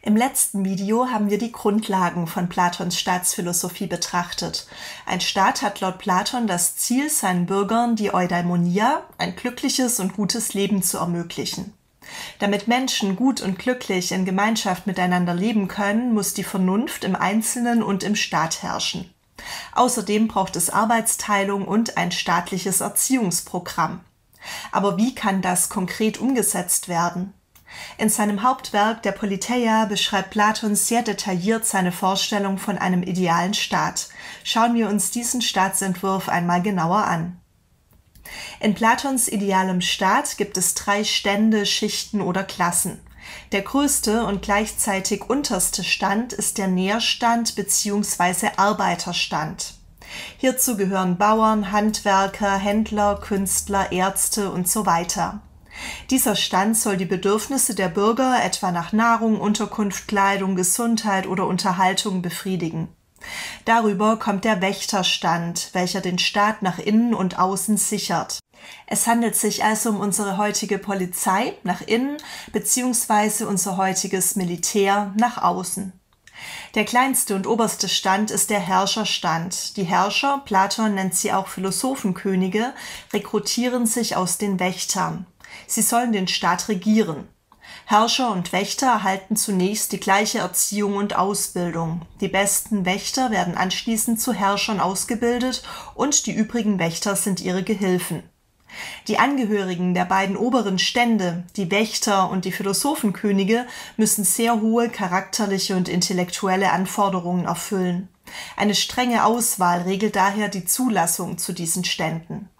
Im letzten Video haben wir die Grundlagen von Platons Staatsphilosophie betrachtet. Ein Staat hat laut Platon das Ziel, seinen Bürgern die Eudaimonia, ein glückliches und gutes Leben zu ermöglichen. Damit Menschen gut und glücklich in Gemeinschaft miteinander leben können, muss die Vernunft im Einzelnen und im Staat herrschen. Außerdem braucht es Arbeitsteilung und ein staatliches Erziehungsprogramm. Aber wie kann das konkret umgesetzt werden? In seinem Hauptwerk der Politeia beschreibt Platon sehr detailliert seine Vorstellung von einem idealen Staat. Schauen wir uns diesen Staatsentwurf einmal genauer an. In Platons idealem Staat gibt es 3 Stände, Schichten oder Klassen. Der größte und gleichzeitig unterste Stand ist der Nährstand bzw. Arbeiterstand. Hierzu gehören Bauern, Handwerker, Händler, Künstler, Ärzte und so weiter. Dieser Stand soll die Bedürfnisse der Bürger etwa nach Nahrung, Unterkunft, Kleidung, Gesundheit oder Unterhaltung befriedigen. Darüber kommt der Wächterstand, welcher den Staat nach innen und außen sichert. Es handelt sich also um unsere heutige Polizei nach innen bzw. unser heutiges Militär nach außen. Der kleinste und oberste Stand ist der Herrscherstand. Die Herrscher, Platon nennt sie auch Philosophenkönige, rekrutieren sich aus den Wächtern. Sie sollen den Staat regieren. Herrscher und Wächter erhalten zunächst die gleiche Erziehung und Ausbildung. Die besten Wächter werden anschließend zu Herrschern ausgebildet und die übrigen Wächter sind ihre Gehilfen. Die Angehörigen der beiden oberen Stände, die Wächter und die Philosophenkönige, müssen sehr hohe charakterliche und intellektuelle Anforderungen erfüllen. Eine strenge Auswahl regelt daher die Zulassung zu diesen Ständen.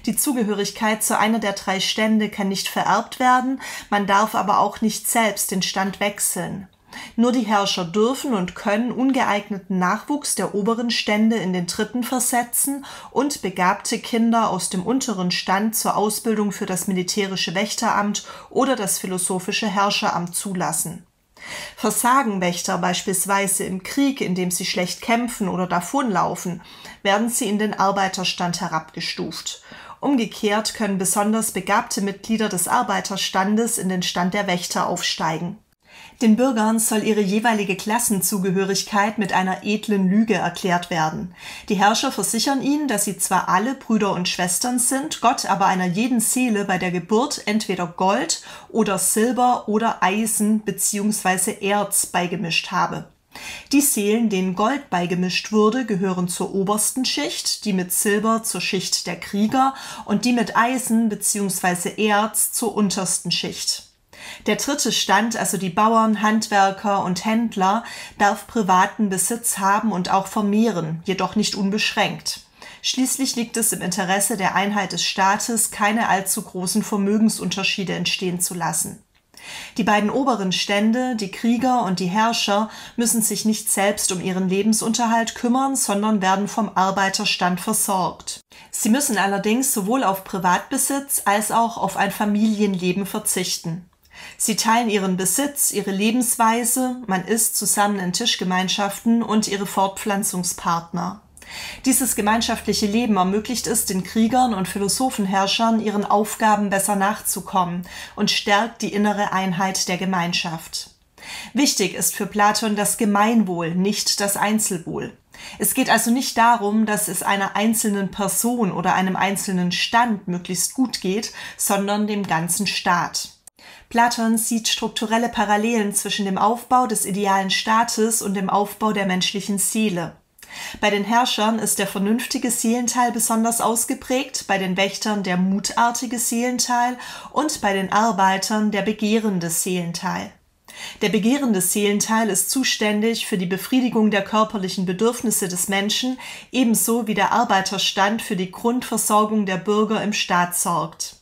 Die Zugehörigkeit zu einer der 3 Stände kann nicht vererbt werden, man darf aber auch nicht selbst den Stand wechseln. Nur die Herrscher dürfen und können ungeeigneten Nachwuchs der oberen Stände in den 3. versetzen und begabte Kinder aus dem unteren Stand zur Ausbildung für das militärische Wächteramt oder das philosophische Herrscheramt zulassen. Versagen Wächter beispielsweise im Krieg, indem sie schlecht kämpfen oder davonlaufen, werden sie in den Arbeiterstand herabgestuft. Umgekehrt können besonders begabte Mitglieder des Arbeiterstandes in den Stand der Wächter aufsteigen. Den Bürgern soll ihre jeweilige Klassenzugehörigkeit mit einer edlen Lüge erklärt werden. Die Herrscher versichern ihnen, dass sie zwar alle Brüder und Schwestern sind, Gott aber einer jeden Seele bei der Geburt entweder Gold oder Silber oder Eisen bzw. Erz beigemischt habe. Die Seelen, denen Gold beigemischt wurde, gehören zur obersten Schicht, die mit Silber zur Schicht der Krieger und die mit Eisen bzw. Erz zur untersten Schicht. Der 3. Stand, also die Bauern, Handwerker und Händler, darf privaten Besitz haben und auch vermehren, jedoch nicht unbeschränkt. Schließlich liegt es im Interesse der Einheit des Staates, keine allzu großen Vermögensunterschiede entstehen zu lassen. Die beiden oberen Stände, die Krieger und die Herrscher, müssen sich nicht selbst um ihren Lebensunterhalt kümmern, sondern werden vom Arbeiterstand versorgt. Sie müssen allerdings sowohl auf Privatbesitz als auch auf ein Familienleben verzichten. Sie teilen ihren Besitz, ihre Lebensweise, man isst zusammen in Tischgemeinschaften und ihre Fortpflanzungspartner. Dieses gemeinschaftliche Leben ermöglicht es den Kriegern und Philosophenherrschern, ihren Aufgaben besser nachzukommen und stärkt die innere Einheit der Gemeinschaft. Wichtig ist für Platon das Gemeinwohl, nicht das Einzelwohl. Es geht also nicht darum, dass es einer einzelnen Person oder einem einzelnen Stand möglichst gut geht, sondern dem ganzen Staat. Platon sieht strukturelle Parallelen zwischen dem Aufbau des idealen Staates und dem Aufbau der menschlichen Seele. Bei den Herrschern ist der vernünftige Seelenteil besonders ausgeprägt, bei den Wächtern der mutartige Seelenteil und bei den Arbeitern der begehrende Seelenteil. Der begehrende Seelenteil ist zuständig für die Befriedigung der körperlichen Bedürfnisse des Menschen, ebenso wie der Arbeiterstand für die Grundversorgung der Bürger im Staat sorgt.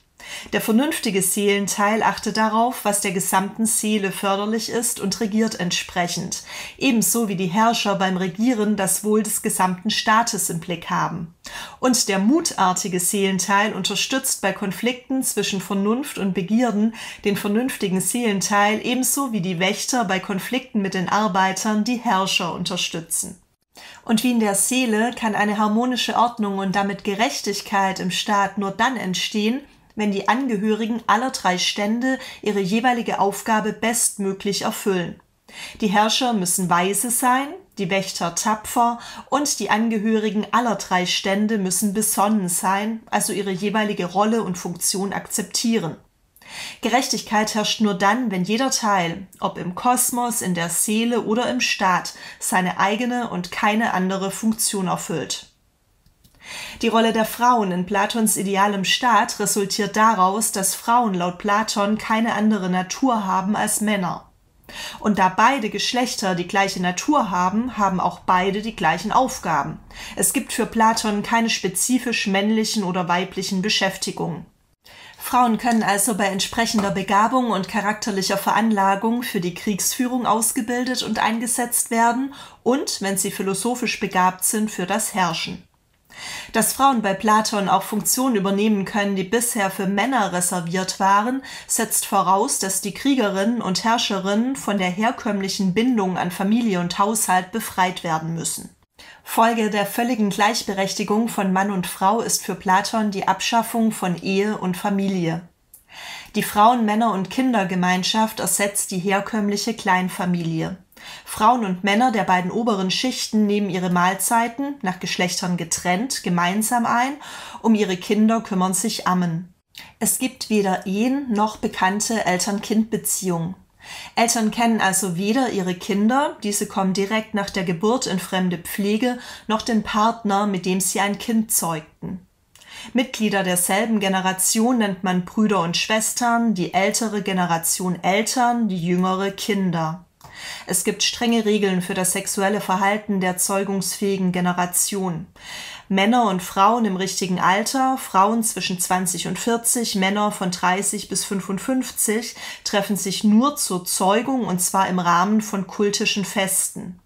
Der vernünftige Seelenteil achtet darauf, was der gesamten Seele förderlich ist und regiert entsprechend, ebenso wie die Herrscher beim Regieren das Wohl des gesamten Staates im Blick haben. Und der mutartige Seelenteil unterstützt bei Konflikten zwischen Vernunft und Begierden den vernünftigen Seelenteil, ebenso wie die Wächter bei Konflikten mit den Arbeitern die Herrscher unterstützen. Und wie in der Seele kann eine harmonische Ordnung und damit Gerechtigkeit im Staat nur dann entstehen, wenn die Angehörigen aller 3 Stände ihre jeweilige Aufgabe bestmöglich erfüllen. Die Herrscher müssen weise sein, die Wächter tapfer und die Angehörigen aller 3 Stände müssen besonnen sein, also ihre jeweilige Rolle und Funktion akzeptieren. Gerechtigkeit herrscht nur dann, wenn jeder Teil, ob im Kosmos, in der Seele oder im Staat, seine eigene und keine andere Funktion erfüllt. Die Rolle der Frauen in Platons idealem Staat resultiert daraus, dass Frauen laut Platon keine andere Natur haben als Männer. Und da beide Geschlechter die gleiche Natur haben, haben auch beide die gleichen Aufgaben. Es gibt für Platon keine spezifisch männlichen oder weiblichen Beschäftigungen. Frauen können also bei entsprechender Begabung und charakterlicher Veranlagung für die Kriegsführung ausgebildet und eingesetzt werden und, wenn sie philosophisch begabt sind, für das Herrschen. Dass Frauen bei Platon auch Funktionen übernehmen können, die bisher für Männer reserviert waren, setzt voraus, dass die Kriegerinnen und Herrscherinnen von der herkömmlichen Bindung an Familie und Haushalt befreit werden müssen. Folge der völligen Gleichberechtigung von Mann und Frau ist für Platon die Abschaffung von Ehe und Familie. Die Frauen-, Männer- und Kindergemeinschaft ersetzt die herkömmliche Kleinfamilie. Frauen und Männer der beiden oberen Schichten nehmen ihre Mahlzeiten, nach Geschlechtern getrennt, gemeinsam ein, um ihre Kinder kümmern sich Ammen. Es gibt weder Ehen noch bekannte Eltern-Kind-Beziehungen. Eltern kennen also weder ihre Kinder, diese kommen direkt nach der Geburt in fremde Pflege, noch den Partner, mit dem sie ein Kind zeugten. Mitglieder derselben Generation nennt man Brüder und Schwestern, die ältere Generation Eltern, die jüngere Kinder. Es gibt strenge Regeln für das sexuelle Verhalten der zeugungsfähigen Generation. Männer und Frauen im richtigen Alter, Frauen zwischen 20 und 40, Männer von 30 bis 55, treffen sich nur zur Zeugung und zwar im Rahmen von kultischen Festen.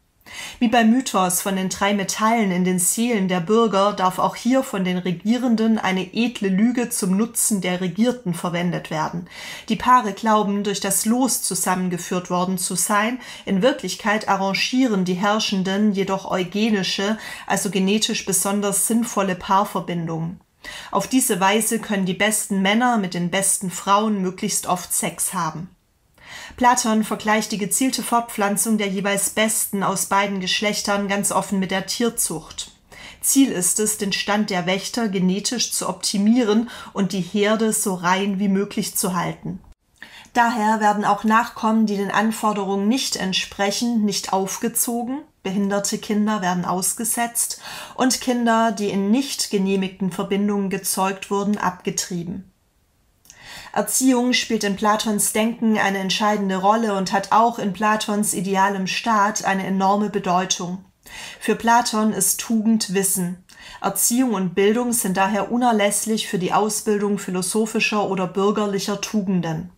Wie beim Mythos von den 3 Metallen in den Seelen der Bürger darf auch hier von den Regierenden eine edle Lüge zum Nutzen der Regierten verwendet werden. Die Paare glauben, durch das Los zusammengeführt worden zu sein, in Wirklichkeit arrangieren die Herrschenden jedoch eugenische, also genetisch besonders sinnvolle Paarverbindungen. Auf diese Weise können die besten Männer mit den besten Frauen möglichst oft Sex haben. Platon vergleicht die gezielte Fortpflanzung der jeweils Besten aus beiden Geschlechtern ganz offen mit der Tierzucht. Ziel ist es, den Stand der Wächter genetisch zu optimieren und die Herde so rein wie möglich zu halten. Daher werden auch Nachkommen, die den Anforderungen nicht entsprechen, nicht aufgezogen, behinderte Kinder werden ausgesetzt und Kinder, die in nicht genehmigten Verbindungen gezeugt wurden, abgetrieben. Erziehung spielt in Platons Denken eine entscheidende Rolle und hat auch in Platons idealem Staat eine enorme Bedeutung. Für Platon ist Tugend Wissen. Erziehung und Bildung sind daher unerlässlich für die Ausbildung philosophischer oder bürgerlicher Tugenden.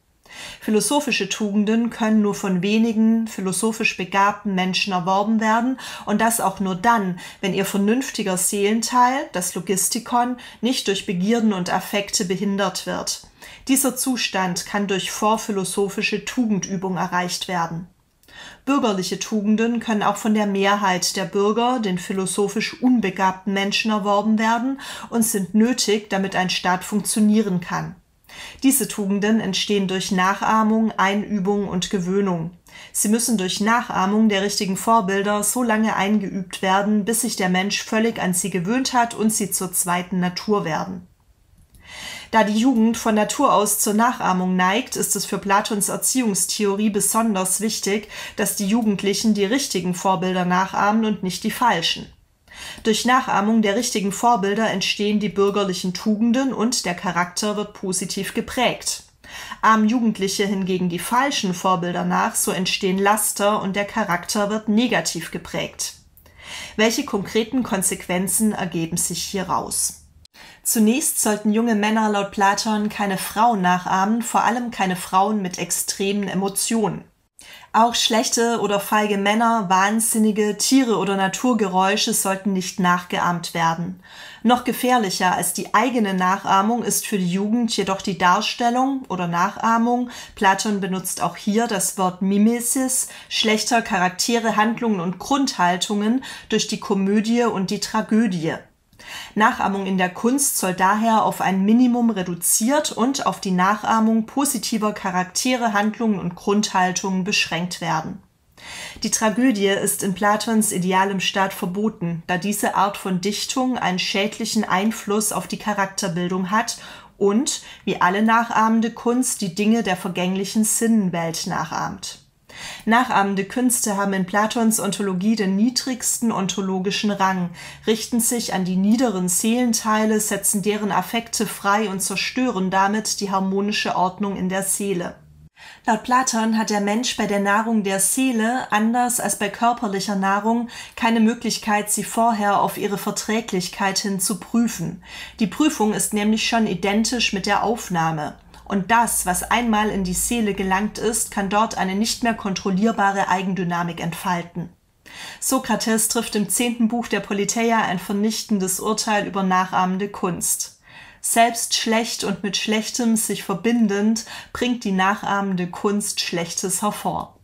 Philosophische Tugenden können nur von wenigen philosophisch begabten Menschen erworben werden und das auch nur dann, wenn ihr vernünftiger Seelenteil, das Logistikon, nicht durch Begierden und Affekte behindert wird. Dieser Zustand kann durch vorphilosophische Tugendübung erreicht werden. Bürgerliche Tugenden können auch von der Mehrheit der Bürger, den philosophisch unbegabten Menschen, erworben werden und sind nötig, damit ein Staat funktionieren kann. Diese Tugenden entstehen durch Nachahmung, Einübung und Gewöhnung. Sie müssen durch Nachahmung der richtigen Vorbilder so lange eingeübt werden, bis sich der Mensch völlig an sie gewöhnt hat und sie zur zweiten Natur werden. Da die Jugend von Natur aus zur Nachahmung neigt, ist es für Platons Erziehungstheorie besonders wichtig, dass die Jugendlichen die richtigen Vorbilder nachahmen und nicht die falschen. Durch Nachahmung der richtigen Vorbilder entstehen die bürgerlichen Tugenden und der Charakter wird positiv geprägt. Ahmen Jugendliche hingegen die falschen Vorbilder nach, so entstehen Laster und der Charakter wird negativ geprägt. Welche konkreten Konsequenzen ergeben sich hieraus? Zunächst sollten junge Männer laut Platon keine Frauen nachahmen, vor allem keine Frauen mit extremen Emotionen. Auch schlechte oder feige Männer, Wahnsinnige, Tiere oder Naturgeräusche sollten nicht nachgeahmt werden. Noch gefährlicher als die eigene Nachahmung ist für die Jugend jedoch die Darstellung oder Nachahmung, Platon benutzt auch hier das Wort Mimesis, schlechter Charaktere, Handlungen und Grundhaltungen durch die Komödie und die Tragödie. Nachahmung in der Kunst soll daher auf ein Minimum reduziert und auf die Nachahmung positiver Charaktere, Handlungen und Grundhaltungen beschränkt werden. Die Tragödie ist in Platons idealem Staat verboten, da diese Art von Dichtung einen schädlichen Einfluss auf die Charakterbildung hat und, wie alle nachahmende Kunst, die Dinge der vergänglichen Sinnenwelt nachahmt. Nachahmende Künste haben in Platons Ontologie den niedrigsten ontologischen Rang, richten sich an die niederen Seelenteile, setzen deren Affekte frei und zerstören damit die harmonische Ordnung in der Seele. Laut Platon hat der Mensch bei der Nahrung der Seele, anders als bei körperlicher Nahrung, keine Möglichkeit, sie vorher auf ihre Verträglichkeit hin zu prüfen. Die Prüfung ist nämlich schon identisch mit der Aufnahme. Und das, was einmal in die Seele gelangt ist, kann dort eine nicht mehr kontrollierbare Eigendynamik entfalten. Sokrates trifft im 10. Buch der Politeia ein vernichtendes Urteil über nachahmende Kunst. Selbst schlecht und mit Schlechtem sich verbindend, bringt die nachahmende Kunst Schlechtes hervor.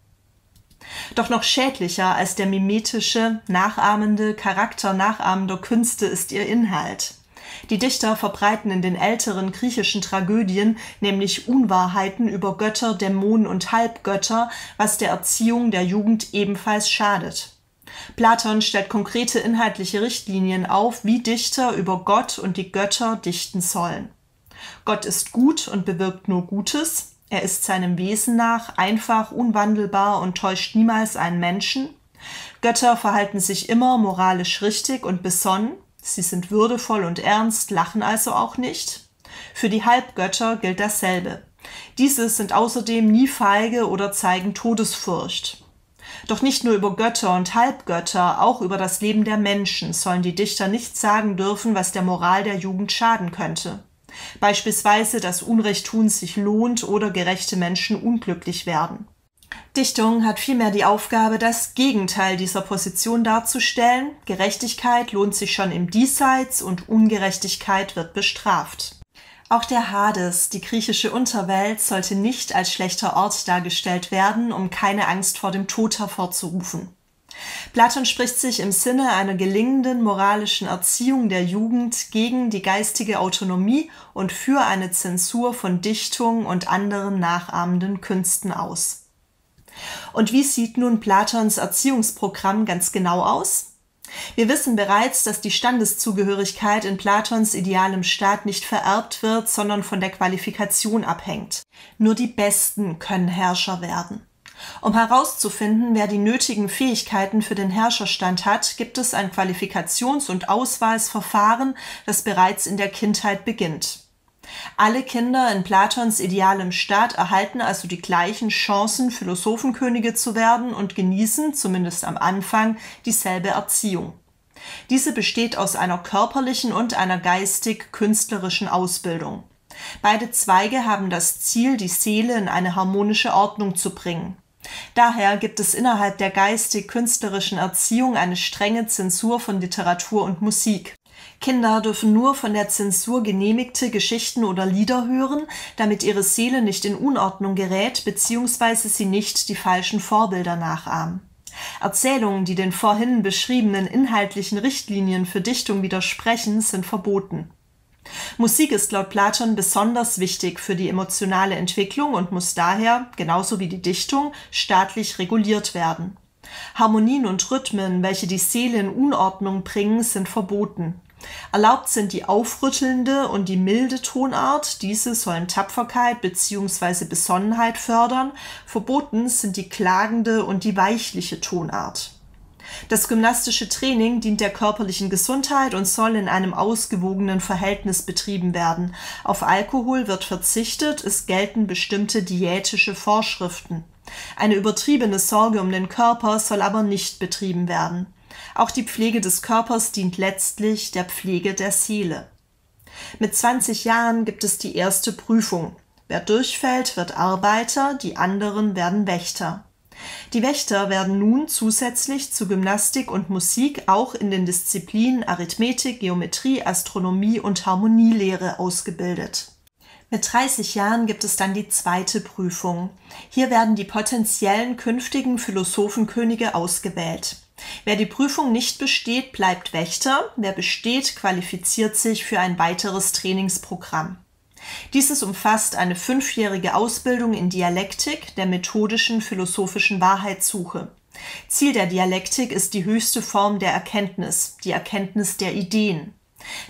Doch noch schädlicher als der mimetische, nachahmende Charakter nachahmender Künste ist ihr Inhalt. Die Dichter verbreiten in den älteren griechischen Tragödien nämlich Unwahrheiten über Götter, Dämonen und Halbgötter, was der Erziehung der Jugend ebenfalls schadet. Platon stellt konkrete inhaltliche Richtlinien auf, wie Dichter über Gott und die Götter dichten sollen. Gott ist gut und bewirkt nur Gutes. Er ist seinem Wesen nach einfach, unwandelbar und täuscht niemals einen Menschen. Götter verhalten sich immer moralisch richtig und besonnen. Sie sind würdevoll und ernst, lachen also auch nicht. Für die Halbgötter gilt dasselbe. Diese sind außerdem nie feige oder zeigen Todesfurcht. Doch nicht nur über Götter und Halbgötter, auch über das Leben der Menschen sollen die Dichter nicht sagen dürfen, was der Moral der Jugend schaden könnte. Beispielsweise, dass Unrechttun sich lohnt oder gerechte Menschen unglücklich werden. Dichtung hat vielmehr die Aufgabe, das Gegenteil dieser Position darzustellen. Gerechtigkeit lohnt sich schon im Diesseits und Ungerechtigkeit wird bestraft. Auch der Hades, die griechische Unterwelt, sollte nicht als schlechter Ort dargestellt werden, um keine Angst vor dem Tod hervorzurufen. Platon spricht sich im Sinne einer gelingenden moralischen Erziehung der Jugend gegen die geistige Autonomie und für eine Zensur von Dichtung und anderen nachahmenden Künsten aus. Und wie sieht nun Platons Erziehungsprogramm ganz genau aus? Wir wissen bereits, dass die Standeszugehörigkeit in Platons idealem Staat nicht vererbt wird, sondern von der Qualifikation abhängt. Nur die Besten können Herrscher werden. Um herauszufinden, wer die nötigen Fähigkeiten für den Herrscherstand hat, gibt es ein Qualifikations- und Auswahlsverfahren, das bereits in der Kindheit beginnt. Alle Kinder in Platons idealem Staat erhalten also die gleichen Chancen, Philosophenkönige zu werden und genießen, zumindest am Anfang, dieselbe Erziehung. Diese besteht aus einer körperlichen und einer geistig-künstlerischen Ausbildung. Beide Zweige haben das Ziel, die Seele in eine harmonische Ordnung zu bringen. Daher gibt es innerhalb der geistig-künstlerischen Erziehung eine strenge Zensur von Literatur und Musik. Kinder dürfen nur von der Zensur genehmigte Geschichten oder Lieder hören, damit ihre Seele nicht in Unordnung gerät bzw. sie nicht die falschen Vorbilder nachahmen. Erzählungen, die den vorhin beschriebenen inhaltlichen Richtlinien für Dichtung widersprechen, sind verboten. Musik ist laut Platon besonders wichtig für die emotionale Entwicklung und muss daher, genauso wie die Dichtung, staatlich reguliert werden. Harmonien und Rhythmen, welche die Seele in Unordnung bringen, sind verboten. Erlaubt sind die aufrüttelnde und die milde Tonart, diese sollen Tapferkeit bzw. Besonnenheit fördern, verboten sind die klagende und die weichliche Tonart. Das gymnastische Training dient der körperlichen Gesundheit und soll in einem ausgewogenen Verhältnis betrieben werden. Auf Alkohol wird verzichtet, es gelten bestimmte diätische Vorschriften. Eine übertriebene Sorge um den Körper soll aber nicht betrieben werden. Auch die Pflege des Körpers dient letztlich der Pflege der Seele. Mit 20 Jahren gibt es die erste Prüfung. Wer durchfällt, wird Arbeiter, die anderen werden Wächter. Die Wächter werden nun zusätzlich zu Gymnastik und Musik auch in den Disziplinen Arithmetik, Geometrie, Astronomie und Harmonielehre ausgebildet. Mit 30 Jahren gibt es dann die zweite Prüfung. Hier werden die potenziellen künftigen Philosophenkönige ausgewählt. Wer die Prüfung nicht besteht, bleibt Wächter. Wer besteht, qualifiziert sich für ein weiteres Trainingsprogramm. Dieses umfasst eine 5-jährige Ausbildung in Dialektik, der methodischen philosophischen Wahrheitssuche. Ziel der Dialektik ist die höchste Form der Erkenntnis, die Erkenntnis der Ideen.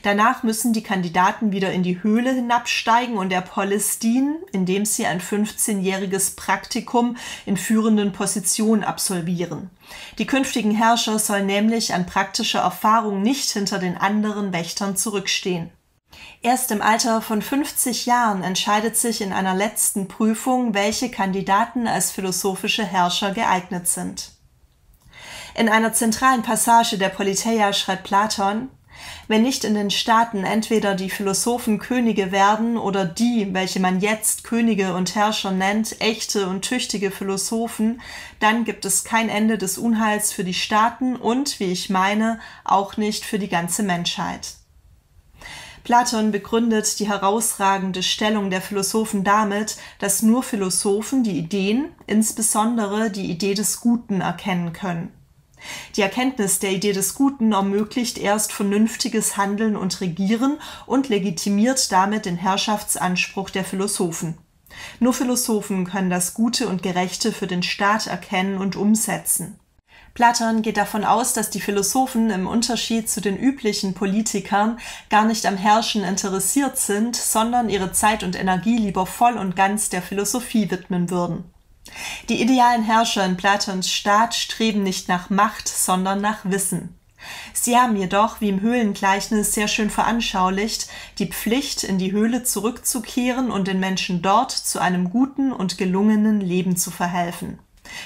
Danach müssen die Kandidaten wieder in die Höhle hinabsteigen und der Polis dienen, indem sie ein 15-jähriges Praktikum in führenden Positionen absolvieren. Die künftigen Herrscher sollen nämlich an praktischer Erfahrung nicht hinter den anderen Wächtern zurückstehen. Erst im Alter von 50 Jahren entscheidet sich in einer letzten Prüfung, welche Kandidaten als philosophische Herrscher geeignet sind. In einer zentralen Passage der Politeia schreibt Platon: Wenn nicht in den Staaten entweder die Philosophen Könige werden oder die, welche man jetzt Könige und Herrscher nennt, echte und tüchtige Philosophen, dann gibt es kein Ende des Unheils für die Staaten und, wie ich meine, auch nicht für die ganze Menschheit. Platon begründet die herausragende Stellung der Philosophen damit, dass nur Philosophen die Ideen, insbesondere die Idee des Guten, erkennen können. Die Erkenntnis der Idee des Guten ermöglicht erst vernünftiges Handeln und Regieren und legitimiert damit den Herrschaftsanspruch der Philosophen. Nur Philosophen können das Gute und Gerechte für den Staat erkennen und umsetzen. Platon geht davon aus, dass die Philosophen im Unterschied zu den üblichen Politikern gar nicht am Herrschen interessiert sind, sondern ihre Zeit und Energie lieber voll und ganz der Philosophie widmen würden. Die idealen Herrscher in Platons Staat streben nicht nach Macht, sondern nach Wissen. Sie haben jedoch, wie im Höhlengleichnis sehr schön veranschaulicht, die Pflicht, in die Höhle zurückzukehren und den Menschen dort zu einem guten und gelungenen Leben zu verhelfen.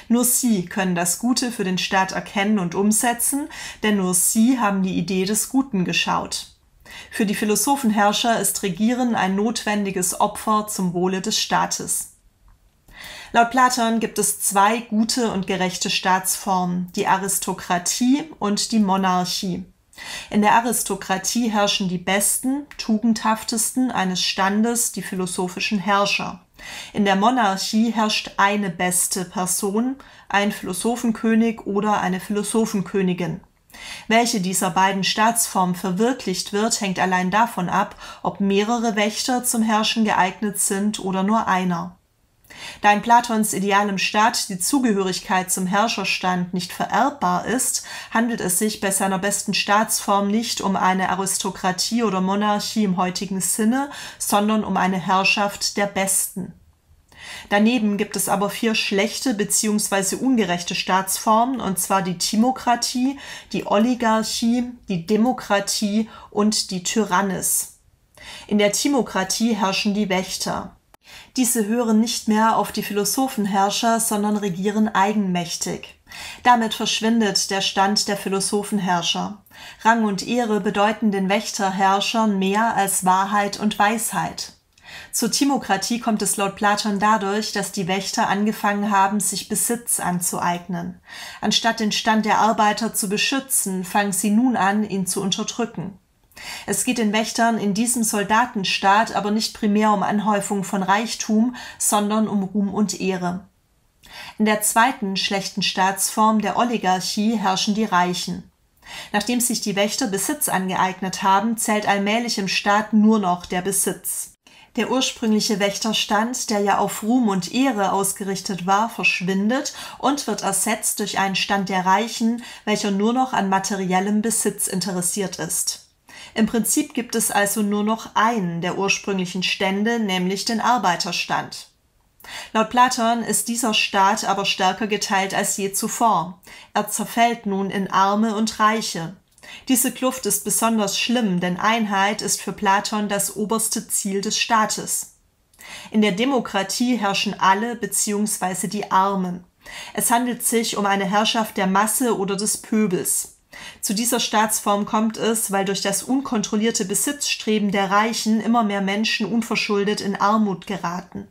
Nur sie können das Gute für den Staat erkennen und umsetzen, denn nur sie haben die Idee des Guten geschaut. Für die Philosophenherrscher ist Regieren ein notwendiges Opfer zum Wohle des Staates. Laut Platon gibt es zwei gute und gerechte Staatsformen, die Aristokratie und die Monarchie. In der Aristokratie herrschen die besten, tugendhaftesten eines Standes, die philosophischen Herrscher. In der Monarchie herrscht eine beste Person, ein Philosophenkönig oder eine Philosophenkönigin. Welche dieser beiden Staatsformen verwirklicht wird, hängt allein davon ab, ob mehrere Wächter zum Herrschen geeignet sind oder nur einer. Da in Platons idealem Staat die Zugehörigkeit zum Herrscherstand nicht vererbbar ist, handelt es sich bei seiner besten Staatsform nicht um eine Aristokratie oder Monarchie im heutigen Sinne, sondern um eine Herrschaft der Besten. Daneben gibt es aber 4 schlechte bzw. ungerechte Staatsformen, und zwar die Timokratie, die Oligarchie, die Demokratie und die Tyrannis. In der Timokratie herrschen die Wächter. Diese hören nicht mehr auf die Philosophenherrscher, sondern regieren eigenmächtig. Damit verschwindet der Stand der Philosophenherrscher. Rang und Ehre bedeuten den Wächterherrschern mehr als Wahrheit und Weisheit. Zur Timokratie kommt es laut Platon dadurch, dass die Wächter angefangen haben, sich Besitz anzueignen. Anstatt den Stand der Arbeiter zu beschützen, fangen sie nun an, ihn zu unterdrücken. Es geht den Wächtern in diesem Soldatenstaat aber nicht primär um Anhäufung von Reichtum, sondern um Ruhm und Ehre. In der zweiten schlechten Staatsform der Oligarchie herrschen die Reichen. Nachdem sich die Wächter Besitz angeeignet haben, zählt allmählich im Staat nur noch der Besitz. Der ursprüngliche Wächterstand, der ja auf Ruhm und Ehre ausgerichtet war, verschwindet und wird ersetzt durch einen Stand der Reichen, welcher nur noch an materiellem Besitz interessiert ist. Im Prinzip gibt es also nur noch einen der ursprünglichen Stände, nämlich den Arbeiterstand. Laut Platon ist dieser Staat aber stärker geteilt als je zuvor. Er zerfällt nun in Arme und Reiche. Diese Kluft ist besonders schlimm, denn Einheit ist für Platon das oberste Ziel des Staates. In der Demokratie herrschen alle bzw. die Armen. Es handelt sich um eine Herrschaft der Masse oder des Pöbels. Zu dieser Staatsform kommt es, weil durch das unkontrollierte Besitzstreben der Reichen immer mehr Menschen unverschuldet in Armut geraten.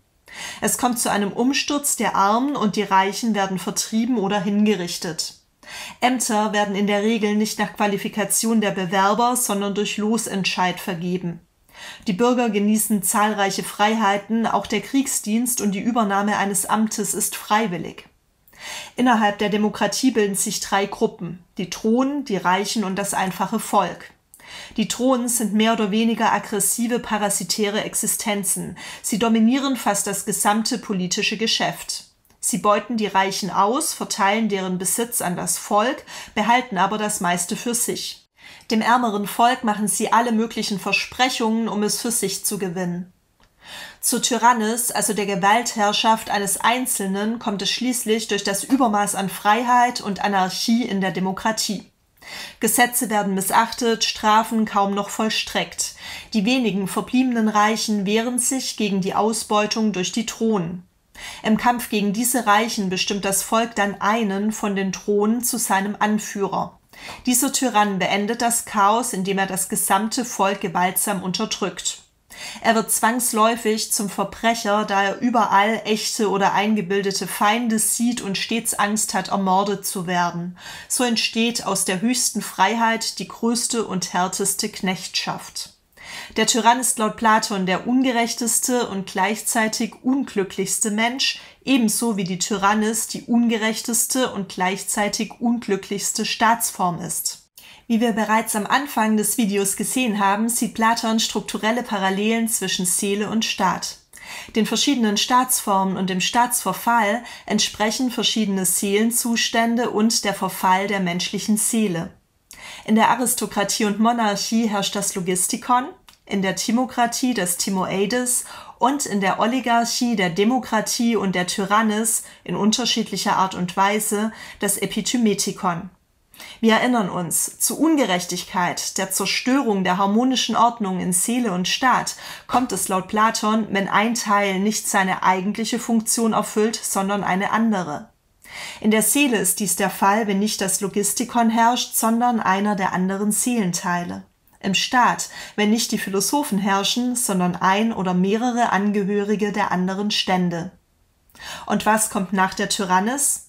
Es kommt zu einem Umsturz der Armen und die Reichen werden vertrieben oder hingerichtet. Ämter werden in der Regel nicht nach Qualifikation der Bewerber, sondern durch Losentscheid vergeben. Die Bürger genießen zahlreiche Freiheiten, auch der Kriegsdienst und die Übernahme eines Amtes ist freiwillig. Innerhalb der Demokratie bilden sich 3 Gruppen: die Thronen, die Reichen und das einfache Volk. Die Thronen sind mehr oder weniger aggressive parasitäre Existenzen. Sie dominieren fast das gesamte politische Geschäft. Sie beuten die Reichen aus, verteilen deren Besitz an das Volk, behalten aber das meiste für sich. Dem ärmeren Volk machen sie alle möglichen Versprechungen, um es für sich zu gewinnen. Zur Tyrannis, also der Gewaltherrschaft eines Einzelnen, kommt es schließlich durch das Übermaß an Freiheit und Anarchie in der Demokratie. Gesetze werden missachtet, Strafen kaum noch vollstreckt. Die wenigen verbliebenen Reichen wehren sich gegen die Ausbeutung durch die Thronen. Im Kampf gegen diese Reichen bestimmt das Volk dann einen von den Thronen zu seinem Anführer. Dieser Tyrann beendet das Chaos, indem er das gesamte Volk gewaltsam unterdrückt. Er wird zwangsläufig zum Verbrecher, da er überall echte oder eingebildete Feinde sieht und stets Angst hat, ermordet zu werden. So entsteht aus der höchsten Freiheit die größte und härteste Knechtschaft. Der Tyrann ist laut Platon der ungerechteste und gleichzeitig unglücklichste Mensch, ebenso wie die Tyrannis die ungerechteste und gleichzeitig unglücklichste Staatsform ist. Wie wir bereits am Anfang des Videos gesehen haben, sieht Platon strukturelle Parallelen zwischen Seele und Staat. Den verschiedenen Staatsformen und dem Staatsverfall entsprechen verschiedene Seelenzustände und der Verfall der menschlichen Seele. In der Aristokratie und Monarchie herrscht das Logistikon, in der Timokratie das Timoeides und in der Oligarchie, der Demokratie und der Tyrannis in unterschiedlicher Art und Weise das Epithymekon. Wir erinnern uns, zu Ungerechtigkeit, der Zerstörung der harmonischen Ordnung in Seele und Staat, kommt es laut Platon, wenn ein Teil nicht seine eigentliche Funktion erfüllt, sondern eine andere. In der Seele ist dies der Fall, wenn nicht das Logistikon herrscht, sondern einer der anderen Seelenteile. Im Staat, wenn nicht die Philosophen herrschen, sondern ein oder mehrere Angehörige der anderen Stände. Und was kommt nach der Tyrannis?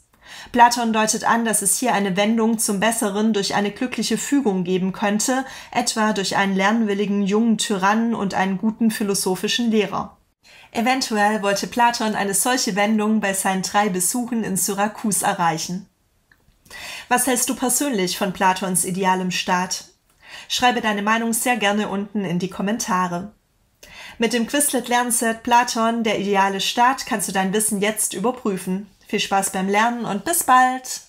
Platon deutet an, dass es hier eine Wendung zum Besseren durch eine glückliche Fügung geben könnte, etwa durch einen lernwilligen jungen Tyrannen und einen guten philosophischen Lehrer. Eventuell wollte Platon eine solche Wendung bei seinen 3 Besuchen in Syrakus erreichen. Was hältst du persönlich von Platons idealem Staat? Schreibe deine Meinung sehr gerne unten in die Kommentare. Mit dem Quizlet-Lernset Platon, der ideale Staat, kannst du dein Wissen jetzt überprüfen. Viel Spaß beim Lernen und bis bald!